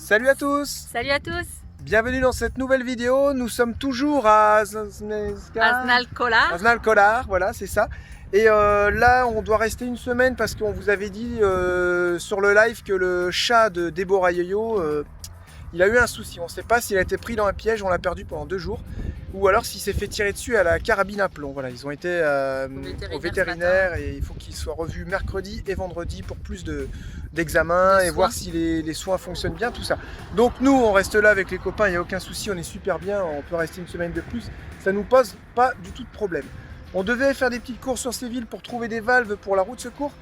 Salut à tous! Salut à tous! Bienvenue dans cette nouvelle vidéo. Nous sommes toujours à Aznalcollar, voilà, c'est ça. Et là, on doit rester une semaine parce qu'on vous avait dit sur le live que le chat de Déborah Yo-Yo, il a eu un souci. On ne sait pas s'il a été pris dans un piège, on l'a perdu pendant 2 jours, ou alors s'il s'est fait tirer dessus à la carabine à plomb. Voilà, ils ont été au vétérinaire et il faut qu'il soit revu mercredi et vendredi pour plus d'examens et voir si les soins fonctionnent bien, tout ça. Donc nous, on reste là avec les copains, il n'y a aucun souci, on est super bien, on peut rester une semaine de plus. Ça ne nous pose pas du tout de problème. On devait faire des petites courses sur Séville pour trouver des valves pour la roue de secours,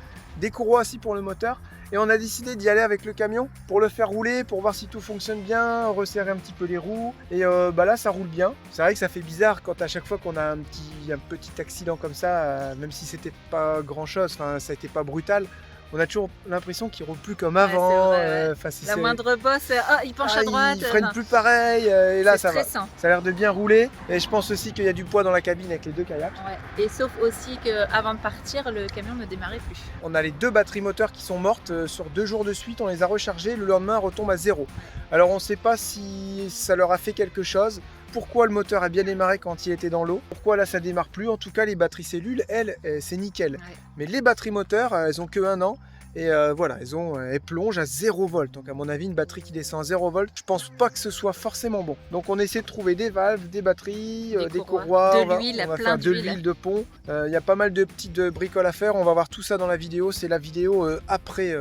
des courroies aussi pour le moteur. Et on a décidé d'y aller avec le camion pour le faire rouler, pour voir si tout fonctionne bien, resserrer un petit peu les roues. Et là, ça roule bien. C'est vrai que ça fait bizarre quand à chaque fois qu'on a un petit accident comme ça, même si c'était pas grand chose, enfin ça n'était pas brutal, on a toujours l'impression qu'il ne roule plus comme avant. La moindre bosse, il penche à droite. Il freine plus pareil. Et là, ça va. Ça a l'air de bien rouler. Et je pense aussi qu'il y a du poids dans la cabine avec les 2 kayaks. Ouais. Et sauf aussi qu'avant de partir, le camion ne démarrait plus. On a les 2 batteries moteurs qui sont mortes sur 2 jours de suite. On les a rechargées. Le lendemain, elles retombent à 0. Alors, on ne sait pas si ça leur a fait quelque chose. Pourquoi le moteur a bien démarré quand il était dans l'eau? Pourquoi là ça démarre plus? En tout cas les batteries cellules, elles, c'est nickel. Ouais. Mais les batteries moteurs, elles ont que 1 an. Et voilà, elles plongent à 0 volts. Donc à mon avis, une batterie qui descend à 0 volts, je pense pas que ce soit forcément bon. Donc on essaie de trouver des valves, des batteries, des courroies, de l'huile, on va faire de l'huile de pont. Il y a pas mal de petites bricoles à faire. On va voir tout ça dans la vidéo. C'est la vidéo après.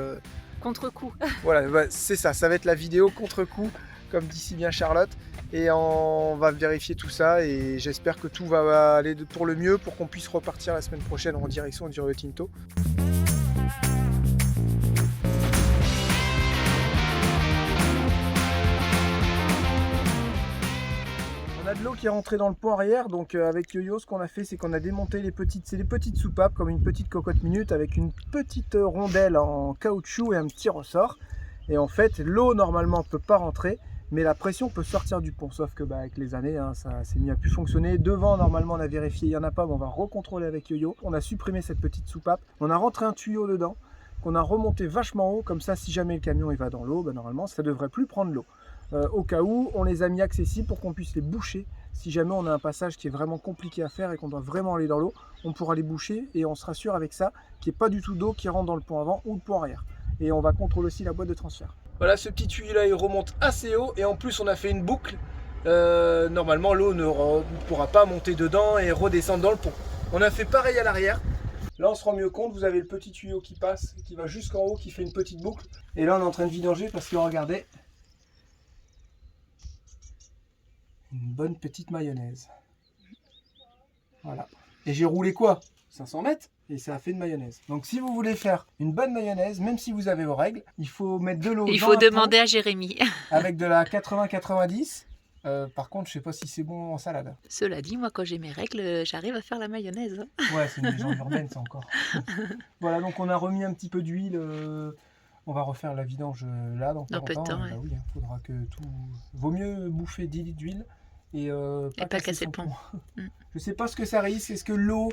Contre-coup. Voilà, c'est ça. Ça va être la vidéo contre-coup, comme dit si bien Charlotte. Et on va vérifier tout ça et j'espère que tout va aller pour le mieux pour qu'on puisse repartir la semaine prochaine en direction du Rio Tinto. On a de l'eau qui est rentrée dans le pont arrière, donc avec Yo-Yo, ce qu'on a fait, c'est qu'on a démonté les petites soupapes comme une petite cocotte minute avec une petite rondelle en caoutchouc et un petit ressort. Et en fait, l'eau normalement ne peut pas rentrer, mais la pression peut sortir du pont, sauf que avec les années, ça s'est mis à plus fonctionner. Devant, normalement, on a vérifié, il n'y en a pas, mais on va recontrôler avec Yo-Yo. On a supprimé cette petite soupape, on a rentré un tuyau dedans, qu'on a remonté vachement haut, comme ça, si jamais le camion il va dans l'eau, normalement, ça ne devrait plus prendre l'eau. Au cas où, on les a mis accessibles pour qu'on puisse les boucher. Si jamais on a un passage qui est vraiment compliqué à faire et qu'on doit vraiment aller dans l'eau, on pourra les boucher et on se rassure avec ça qu'il n'y ait pas du tout d'eau qui rentre dans le pont avant ou le pont arrière. Et on va contrôler aussi la boîte de transfert. Voilà, ce petit tuyau là il remonte assez haut et en plus on a fait une boucle. Normalement l'eau ne pourra pas monter dedans et redescendre dans le pont. On a fait pareil à l'arrière. Là on se rend mieux compte, vous avez le petit tuyau qui passe, qui va jusqu'en haut, qui fait une petite boucle. Et là on est en train de vidanger parce que regardez, une bonne petite mayonnaise. Voilà. Et j'ai roulé quoi? 500 mètres et ça a fait de mayonnaise. Donc si vous voulez faire une bonne mayonnaise, même si vous avez vos règles, il faut mettre de l'eau. Il faut demander à Jérémy. Avec de la 80-90. Par contre, je sais pas si c'est bon en salade. Cela dit, moi quand j'ai mes règles, j'arrive à faire la mayonnaise. Ouais, c'est une légende urbaine ça encore. Voilà, donc on a remis un petit peu d'huile. On va refaire la vidange là dans peu de temps. Ouais. Bah oui, faudra que tout. Vaut mieux bouffer 10 litres d'huile et pas casser le pont. Je sais pas ce que ça risque. Est-ce que l'eau,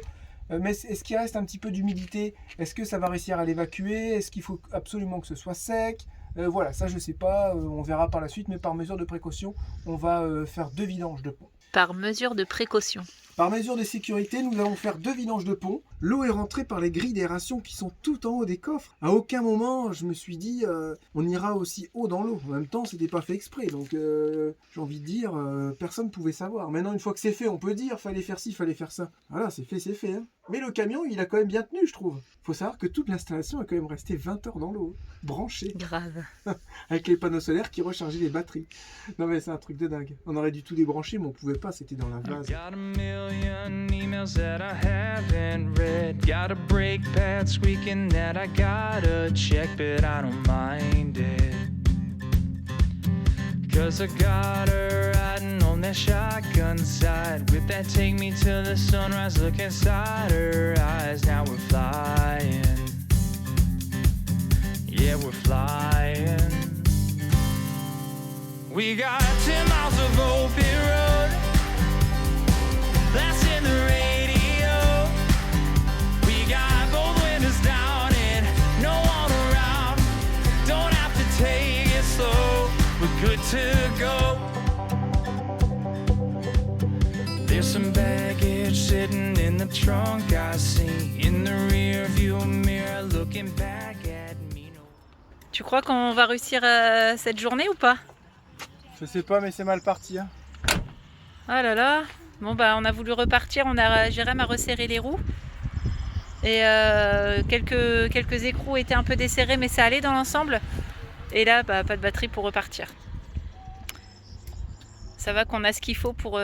mais est-ce qu'il reste un petit peu d'humidité? Est-ce que ça va réussir à l'évacuer? Est-ce qu'il faut absolument que ce soit sec? Voilà, ça je sais pas. On verra par la suite, mais par mesure de précaution, on va faire 2 vidanges de pont. Par mesure de précaution. Par mesure de sécurité, nous allons faire 2 vidanges de pont. L'eau est rentrée par les grilles d'aération qui sont tout en haut des coffres. À aucun moment, je me suis dit, on ira aussi haut dans l'eau. En même temps, c'était pas fait exprès. Donc, j'ai envie de dire, personne ne pouvait savoir. Maintenant, une fois que c'est fait, on peut dire, fallait faire ci, fallait faire ça. Voilà, c'est fait, c'est fait. Hein. Mais le camion, il a quand même bien tenu, je trouve. Faut savoir que toute l'installation est quand même restée 20 heures dans l'eau, branchée. Grave. Avec les panneaux solaires qui rechargeaient les batteries. Non mais c'est un truc de dingue. On aurait dû tout débrancher, mais on pouvait pas, c'était dans la vase. Emails that I haven't read. Got a brake pad squeaking that I gotta check, but I don't mind it. Cause I got her riding on that shotgun side with that take me to the sunrise look inside her eyes. Now we're flying. Yeah, we're flying. We got 10 miles of open road. That's in the radio. We got both windows down and no one around. Don't have to take it slow. We're good to go. There's some baggage sitting in the trunk I see in the rear view mirror looking back at me. Tu crois qu'on va réussir cette journée ou pas? Je sais pas, mais c'est mal parti. Hein. Ah là là. Bon bah on a voulu repartir, Jérém a resserré les roues. Et quelques écrous étaient un peu desserrés, mais ça allait dans l'ensemble. Et là, bah, pas de batterie pour repartir. Ça va qu'on a ce qu'il faut pour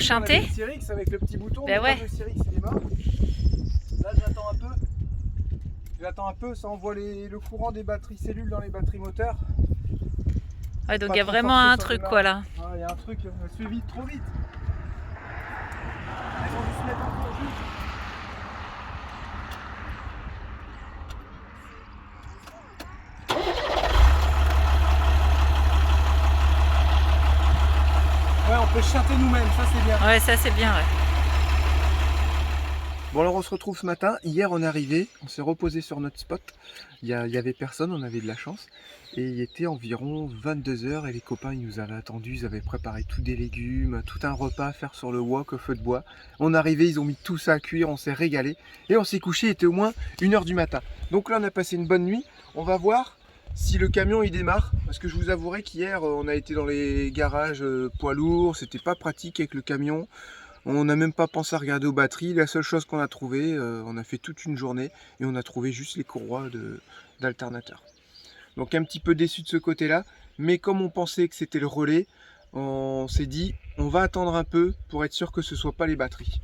chanter. Le Cyrix avec le petit bouton, bah ouais. Le Cyrix il est mort. Là j'attends un peu, ça envoie le courant des batteries cellules dans les batteries moteurs. Ouais, donc il y a vraiment un truc quoi là. Il y a un truc, on a suivi trop vite. Ils ont dû se mettre en conduite. Ouais, on peut chanter nous-mêmes, ça c'est bien. Ouais, ça c'est bien, ouais. Bon alors on se retrouve ce matin. Hier on est arrivé, on s'est reposé sur notre spot. Il y avait personne, on avait de la chance. Et il était environ 22 h et les copains ils nous avaient attendus, ils avaient préparé tous des légumes, tout un repas à faire sur le wok au feu de bois. On est arrivé, ils ont mis tout ça à cuire, on s'est régalé. Et on s'est couché, il était au moins 1 h du matin. Donc là on a passé une bonne nuit. On va voir si le camion il démarre. Parce que je vous avouerai qu'hier on a été dans les garages poids lourds, c'était pas pratique avec le camion. On n'a même pas pensé à regarder aux batteries. La seule chose qu'on a trouvé, on a fait toute une journée et on a trouvé juste les courroies d'alternateur. Donc un petit peu déçu de ce côté-là. Mais comme on pensait que c'était le relais, on s'est dit on va attendre un peu pour être sûr que ce ne soit pas les batteries.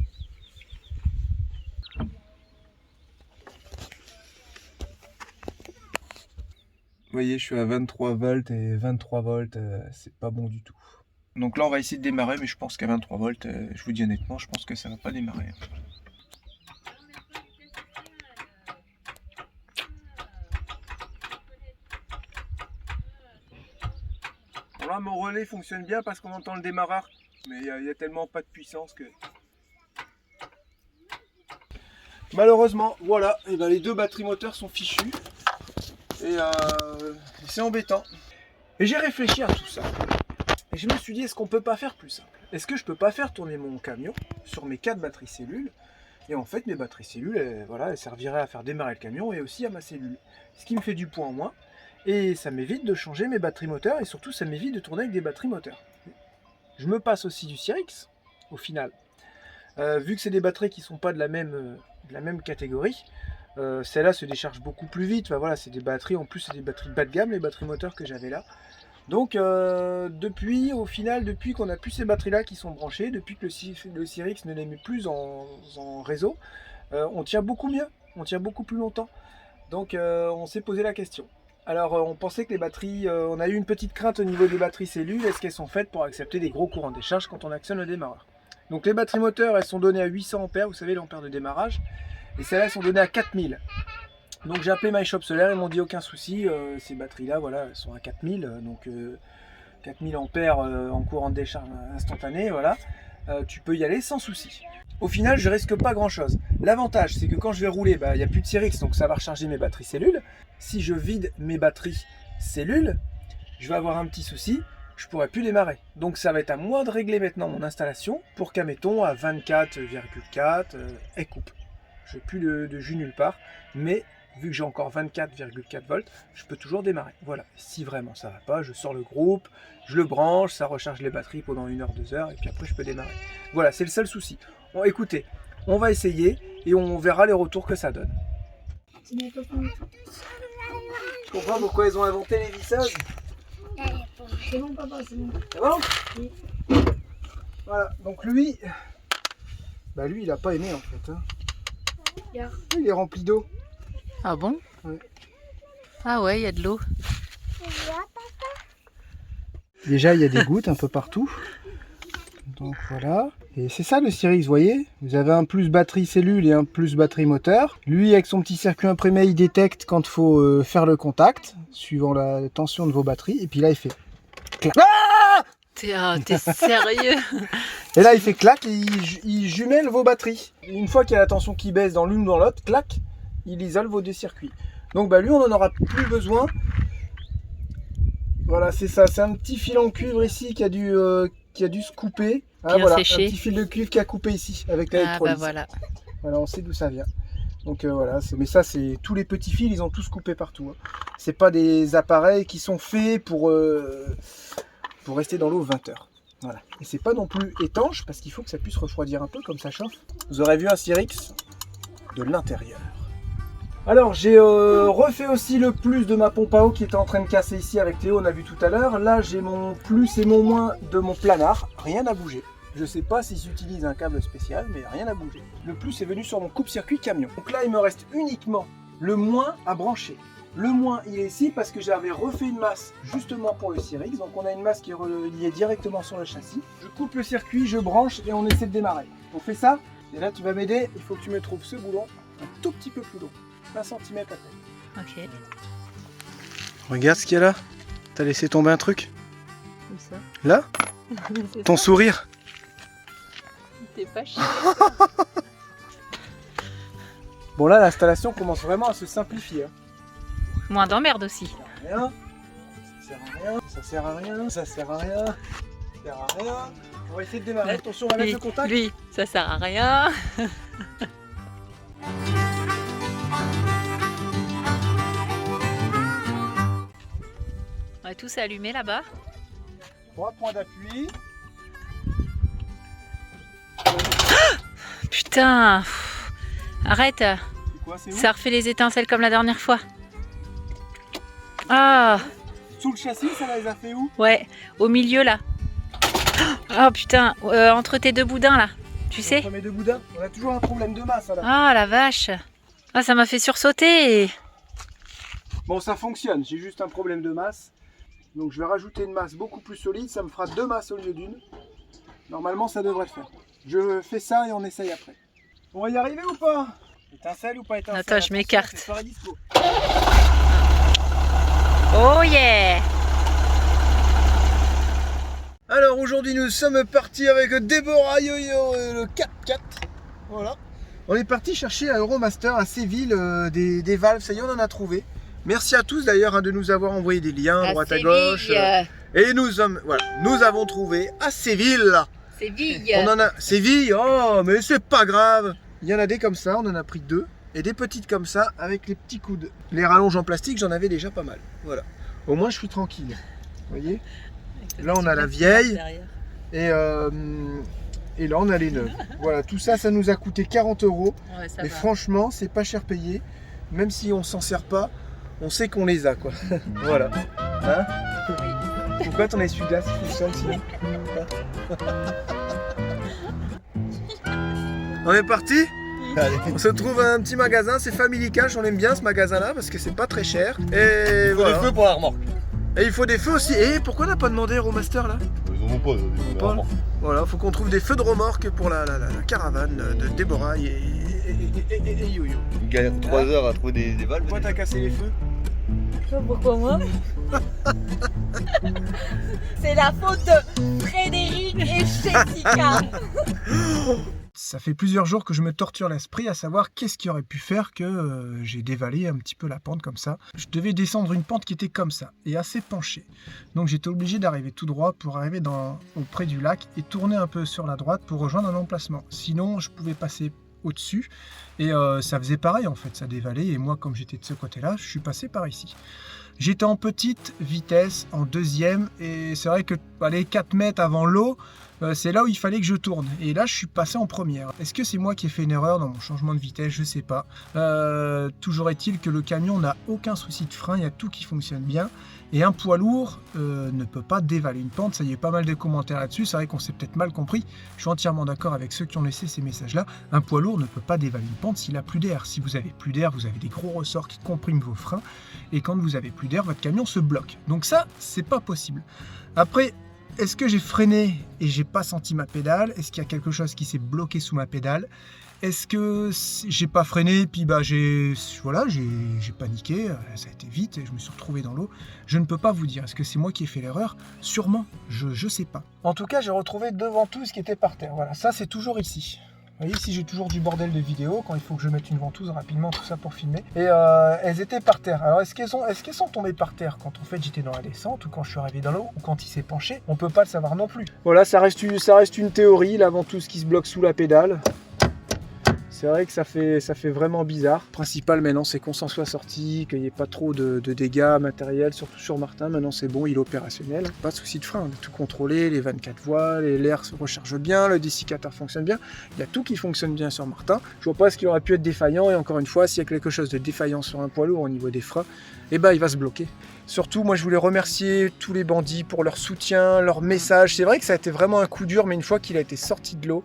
Vous voyez, je suis à 23 volts et 23 volts, c'est pas bon du tout. Donc là on va essayer de démarrer, mais je pense qu'à 23 volts, je vous dis honnêtement, je pense que ça va pas démarrer. Bon là mon relais fonctionne bien parce qu'on entend le démarreur, mais il y a tellement pas de puissance que... Malheureusement, voilà, et ben les 2 batteries moteurs sont fichues. Et c'est embêtant. Et j'ai réfléchi à tout ça. Et je me suis dit, est-ce qu'on peut pas faire plus simple? Est-ce que je peux pas faire tourner mon camion sur mes 4 batteries cellules? Et en fait, mes batteries cellules, elles serviraient à faire démarrer le camion et aussi à ma cellule. Ce qui me fait du poids en moins. Et ça m'évite de changer mes batteries moteurs et surtout, ça m'évite de tourner avec des batteries moteurs. Je me passe aussi du Cyrix, au final. Vu que c'est des batteries qui ne sont pas de la même catégorie, celles-là se déchargent beaucoup plus vite. Enfin, voilà, c'est des batteries, en plus c'est des batteries bas de gamme, les batteries moteurs que j'avais là. Donc depuis qu'on a plus ces batteries là qui sont branchées, depuis que le Cyrix ne les met plus en réseau, on tient beaucoup mieux, on tient beaucoup plus longtemps. Donc on s'est posé la question. Alors on pensait que les batteries, on a eu une petite crainte au niveau des batteries cellules, est-ce qu'elles sont faites pour accepter des gros courants de décharge quand on actionne le démarreur? Donc les batteries moteurs, elles sont données à 800 ampères, vous savez l'ampère de démarrage, et celles-là sont données à 4000. Donc j'ai appelé My Shop Solaire, ils m'ont dit aucun souci, ces batteries là voilà, elles sont à 4000, donc 4000 ampères en courant de décharge instantané, voilà, tu peux y aller sans souci. Au final je risque pas grand chose. L'avantage c'est que quand je vais rouler, il n'y a plus de Cyrix, donc ça va recharger mes batteries cellules. Si je vide mes batteries cellules, je vais avoir un petit souci, je pourrai plus démarrer. Donc ça va être à moi de régler maintenant mon installation pour qu'à mettons à 24,4, elle coupe. Je n'ai plus de jus nulle part, mais vu que j'ai encore 24,4 volts, je peux toujours démarrer. Voilà, si vraiment ça va pas, je sors le groupe, je le branche, ça recharge les batteries pendant 1 heure, 2 heures, et puis après je peux démarrer. Voilà, c'est le seul souci. Bon, écoutez, on va essayer et on verra les retours que ça donne. Je comprends pourquoi ils ont inventé les visseuses. C'est bon papa, c'est bon. C'est bon? Oui. Voilà, donc lui, lui il a pas aimé en fait. Hein. Il est rempli d'eau. Ah bon? Ouais. Ah ouais, il y a de l'eau. Déjà il y a des gouttes un peu partout. Donc voilà. Et c'est ça le Cyrix, vous voyez? Vous avez un plus batterie cellule et un plus batterie moteur. Lui avec son petit circuit imprimé, il détecte quand il faut faire le contact, suivant la tension de vos batteries. Et puis là il fait clac. Ah! T'es sérieux? Et là il fait clac et il jumelle vos batteries. Une fois qu'il y a la tension qui baisse dans l'une ou dans l'autre, clac, il isole vos deux circuits. Donc lui on n'en aura plus besoin. Voilà. Voilà, c'est ça. C'est un petit fil en cuivre ici qui a dû se couper. Ah, Bien voilà, séché. un petit fil de cuivre qui a coupé ici avec Ah l'électrolyse. bah voilà. Voilà, on sait d'où ça vient. Donc voilà, mais ça c'est tous les petits fils, ils ont tous coupé partout. Hein. C'est pas des appareils qui sont faits pour rester dans l'eau 20 heures. Voilà. Et c'est pas non plus étanche parce qu'il faut que ça puisse refroidir un peu comme ça chauffe. Vous aurez vu un Cyrix de l'intérieur. Alors j'ai refait aussi le plus de ma pompe à eau qui était en train de casser ici avec Théo, on a vu tout à l'heure. Là j'ai mon plus et mon moins de mon planard, rien n'a bougé. Je sais pas si j'utilise un câble spécial, mais rien n'a bougé. Le plus est venu sur mon coupe-circuit camion. Donc là il me reste uniquement le moins à brancher. Le moins il est ici parce que j'avais refait une masse justement pour le Cyrix. Donc on a une masse qui est reliée directement sur le châssis. Je coupe le circuit, je branche et on essaie de démarrer. On fait ça et là tu vas m'aider, il faut que tu me trouves ce boulon un tout petit peu plus long. 1 cm à peine. Ok. Regarde ce qu'il y a là. T'as laissé tomber un truc. Comme ça. Là. Ton sourire. T'es pas chiant. Bon là l'installation commence vraiment à se simplifier. Hein. Moins d'emmerde aussi. Ça sert à rien. Ça sert à rien. Ça sert à rien. On va essayer de démarrer. Attention, on va mettre le contact. Lui, ça sert à rien. On va tous allumer là-bas. 3 points d'appui. Putain. Arrête. C'est quoi, c'est où? Ça refait les étincelles comme la dernière fois. Ah. Sous le châssis, ça les a fait où? Ouais, au milieu là. Oh putain, entre tes deux boudins là, tu sais? Entre mes deux boudins, on a toujours un problème de masse là. Ah la vache. Ah ça m'a fait sursauter. Bon ça fonctionne, j'ai juste un problème de masse. Donc je vais rajouter une masse beaucoup plus solide, ça me fera 2 masses au lieu d'une. Normalement ça devrait le faire. Je fais ça et on essaye après. On va y arriver ou pas? Étincelle ou pas étincelle? Attends, je m'écarte. c'est soirée disco. Oh yeah. Alors aujourd'hui nous sommes partis avec Déborah Yo-Yo et le 4x4. Voilà. On est parti chercher à Euromaster à Séville des valves, ça y est on en a trouvé. Merci à tous d'ailleurs hein, de nous avoir envoyé des liens à droite à gauche. Et nous avons trouvé à Séville. Séville. On en a Séville, oh mais c'est pas grave. Il y en a des comme ça, on en a pris 2. Et des petites comme ça avec les petits coudes. Les rallonges en plastique j'en avais déjà pas mal. Voilà. Au moins je suis tranquille. Vous voyez? Là on a la vieille. Et là on a les neuves. Voilà, tout ça, ça nous a coûté 40 €. Ouais, ça Et va. franchement, c'est pas cher payé. Même si on s'en sert pas, on sait qu'on les a quoi. Voilà. Hein? Pourquoi ton essuie-glace fonctionne sinon? On est parti? Allez. On se trouve à un petit magasin, c'est Family Cash, on aime bien ce magasin là parce que c'est pas très cher. Et voilà. Des feux pour la remorque. Et il faut des feux aussi. Et pourquoi on n'a pas demandé Euromaster là? Ils en ont pas, des feux de remorque. Voilà, faut qu'on trouve des feux de remorque pour la caravane de Déborah et Yo-Yo. Ils galèrent 3 heures à trouver des valves. Pourquoi t'as cassé les feux? Pourquoi moi? C'est la faute de Frédéric et Jessica. Ça fait plusieurs jours que je me torture l'esprit à savoir qu'est-ce qui aurait pu faire que j'ai dévalé un petit peu la pente comme ça. Je devais descendre une pente qui était comme ça et assez penchée. Donc j'étais obligé d'arriver tout droit pour arriver auprès du lac et tourner un peu sur la droite pour rejoindre un emplacement. Sinon je pouvais passer au-dessus et ça faisait pareil en fait, ça dévalait et moi comme j'étais de ce côté-là, je suis passé par ici. J'étais en petite vitesse, en deuxième et c'est vrai que aller 4 mètres avant l'eau, c'est là où il fallait que je tourne. Et là, je suis passé en première. Est-ce que c'est moi qui ai fait une erreur dans mon changement de vitesse? Je sais pas. Toujours est-il que le camion n'a aucun souci de frein, il y a tout qui fonctionne bien. Et un poids lourd ne peut pas dévaler une pente. Ça y est, pas mal de commentaires là-dessus. C'est vrai qu'on s'est peut-être mal compris. Je suis entièrement d'accord avec ceux qui ont laissé ces messages-là. Un poids lourd ne peut pas dévaler une pente s'il a plus d'air. Si vous avez plus d'air, vous avez des gros ressorts qui compriment vos freins. Et quand vous avez plus d'air, votre camion se bloque. Donc ça, c'est pas possible. Après, est-ce que j'ai freiné et j'ai pas senti ma pédale? Est-ce qu'il y a quelque chose qui s'est bloqué sous ma pédale? Est-ce que j'ai pas freiné et puis j'ai paniqué, ça a été vite et je me suis retrouvé dans l'eau? Je ne peux pas vous dire. Est-ce que c'est moi qui ai fait l'erreur? Sûrement, je sais pas. En tout cas, j'ai retrouvé devant tout ce qui était par terre. Voilà, ça c'est toujours ici. Vous voyez, ici j'ai toujours du bordel de vidéos quand il faut que je mette une ventouse rapidement, tout ça pour filmer. Et elles étaient par terre. Alors est-ce qu'elles sont tombées par terre quand en fait j'étais dans la descente ou quand je suis arrivé dans l'eau ou quand il s'est penché? On peut pas le savoir non plus. Voilà, ça reste une théorie, la ventouse qui se bloque sous la pédale. C'est vrai que ça fait vraiment bizarre. Le principal maintenant, c'est qu'on s'en soit sorti, qu'il n'y ait pas trop de dégâts matériels, surtout sur Martin. Maintenant, c'est bon, il est opérationnel. Pas de souci de frein, on a tout contrôlé, les 24 voies, l'air se recharge bien, le dessiccateur fonctionne bien. Il y a tout qui fonctionne bien sur Martin. Je vois pas ce qu'il aurait pu être défaillant. Et encore une fois, s'il y a quelque chose de défaillant sur un poids lourd au niveau des freins, eh ben, il va se bloquer. Surtout, moi, je voulais remercier tous les bandits pour leur soutien, leur message. C'est vrai que ça a été vraiment un coup dur, mais une fois qu'il a été sorti de l'eau,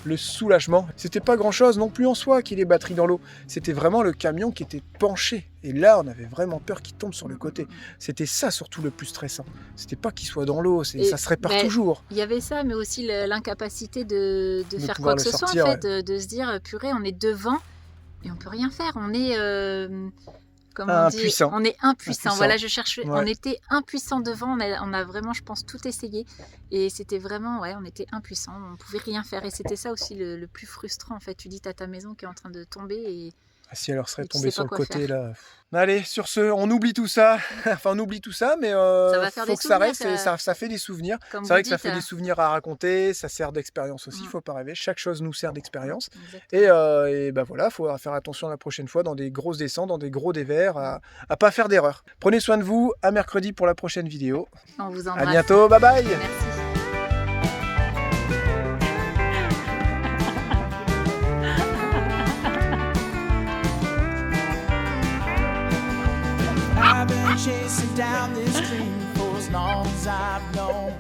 le soulagement, c'était pas grand chose non plus en soi qu'il ait batterie dans l'eau. C'était vraiment le camion qui était penché. Et là, on avait vraiment peur qu'il tombe sur le côté. C'était ça surtout le plus stressant. C'était pas qu'il soit dans l'eau, ça se répare toujours. Il y avait ça, mais aussi l'incapacité de faire pouvoir quoi que le ce sortir, soit, en fait, de se dire, purée, on est devant et on peut rien faire. On est... Comment on dit, impuissant. on est impuissant. Voilà, je cherche. Ouais. On était impuissant devant. On a vraiment, je pense, tout essayé. Et c'était vraiment, ouais, on était impuissant. On pouvait rien faire. Et c'était ça aussi le plus frustrant. En fait, tu dis, t'as ta maison qui est en train de tomber et Si elle leur serait et tu tombée sais sur pas le quoi côté faire. là. Allez, sur ce, on oublie tout ça. Enfin, on oublie tout ça, mais va faire faut des que ça souvenirs, reste. Et ça fait des souvenirs. Comme C'est vrai vous que ça dites, fait des souvenirs à raconter. Ça sert d'expérience aussi. Mm. Faut pas rêver. Chaque chose nous sert d'expérience. Exactement. Et ben voilà, faut faire attention la prochaine fois dans des grosses descentes, dans des gros dévers, à pas faire d'erreur. Prenez soin de vous. À mercredi pour la prochaine vidéo. On vous À embrasse. bientôt. Bye bye. Merci. I've been chasing down this dream for as long as I've known.